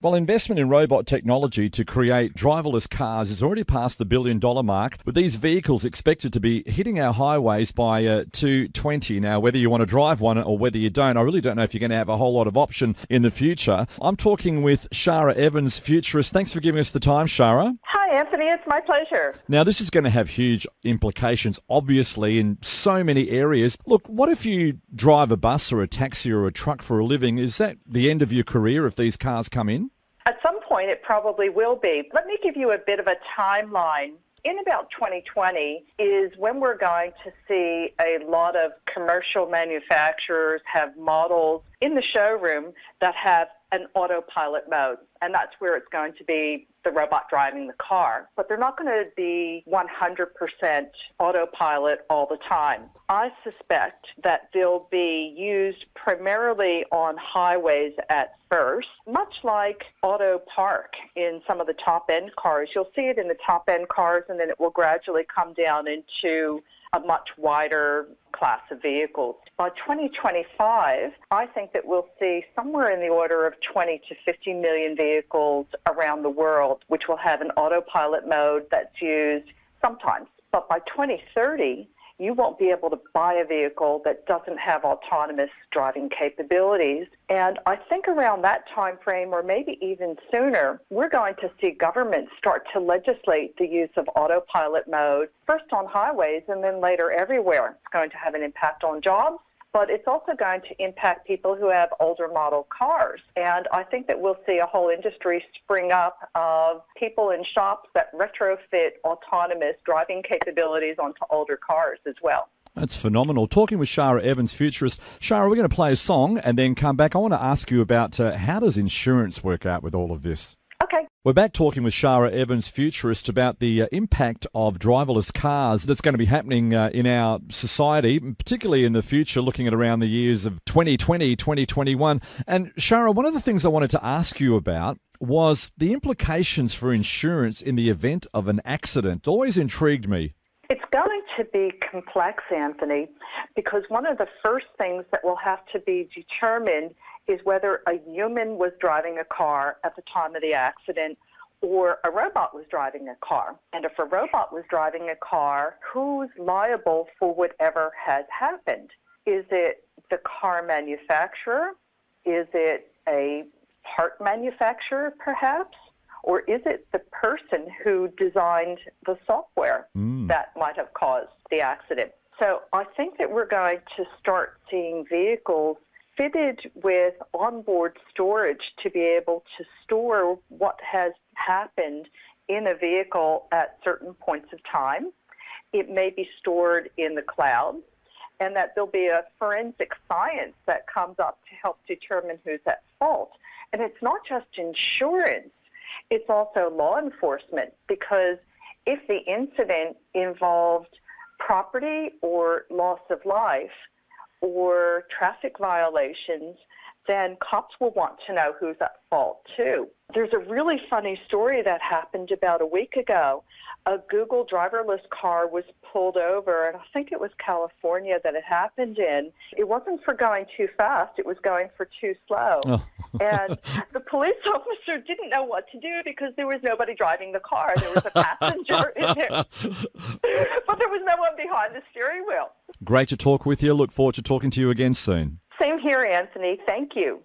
Well, investment in robot technology to create driverless cars has already passed the $1 billion mark, with these vehicles expected to be hitting our highways by 2020. Now, whether you want to drive one or whether you don't, I really don't know if you're going to have a whole lot of option in the future. I'm talking with Shara Evans, futurist. Thanks for giving us the time, Shara. Hi, Anthony. It's my pleasure. Now, this is going to have huge implications, obviously, in so many areas. Look, what if you drive a bus or a taxi or a truck for a living? Is that the end of your career if these cars come in? At some point, it probably will be. Let me give you a bit of a timeline. In about 2020 is when we're going to see a lot of commercial manufacturers have models in the showroom that have an autopilot mode. And that's where it's going to be the robot driving the car. But they're not going to be 100% autopilot all the time. I suspect that they'll be used primarily on highways at first, much like auto park in some of the top-end cars. You'll see it in the top-end cars, and then it will gradually come down into a much wider class of vehicles. By 2025, I think that we'll see somewhere in the order of 20 to 50 million vehicles around the world, which will have an autopilot mode that's used sometimes. But by 2030, you won't be able to buy a vehicle that doesn't have autonomous driving capabilities. And I think around that time frame, or maybe even sooner, we're going to see governments start to legislate the use of autopilot mode, first on highways and then later everywhere. It's going to have an impact on jobs, but it's also going to impact people who have older model cars. And I think that we'll see a whole industry spring up of people in shops that retrofit autonomous driving capabilities onto older cars as well. That's phenomenal. Talking with Shara Evans, futurist. Shara, we're going to play a song and then come back. I want to ask you about how does insurance work out with all of this? Okay. We're back talking with Shara Evans, futurist, about the impact of driverless cars that's going to be happening in our society, particularly in the future, looking at around the years of 2020, 2021. And Shara, one of the things I wanted to ask you about was the implications for insurance in the event of an accident. Always intrigued me. It's going to be complex, Anthony, because one of the first things that will have to be determined is whether a human was driving a car at the time of the accident or a robot was driving a car. And if a robot was driving a car, who's liable for whatever has happened? Is it the car manufacturer? Is it a part manufacturer, perhaps? Or is it the person who designed the software that might have caused the accident? So I think that we're going to start seeing vehicles fitted with onboard storage to be able to store what has happened in a vehicle at certain points of time. It may be stored in the cloud, and that there'll be a forensic science that comes up to help determine who's at fault. And it's not just insurance, it's also law enforcement, because if the incident involved property or loss of life or traffic violations, then cops will want to know who's at fault too. There's a really funny story that happened about a week ago. A Google driverless car was pulled over, and I think it was California that it happened in. It wasn't for going too fast, it was going for too slow. Oh. And the police officer didn't know what to do because there was nobody driving the car. There was a passenger in there, but there was no one behind the steering wheel. Great to talk with you. Look forward to talking to you again soon. Same here, Anthony. Thank you.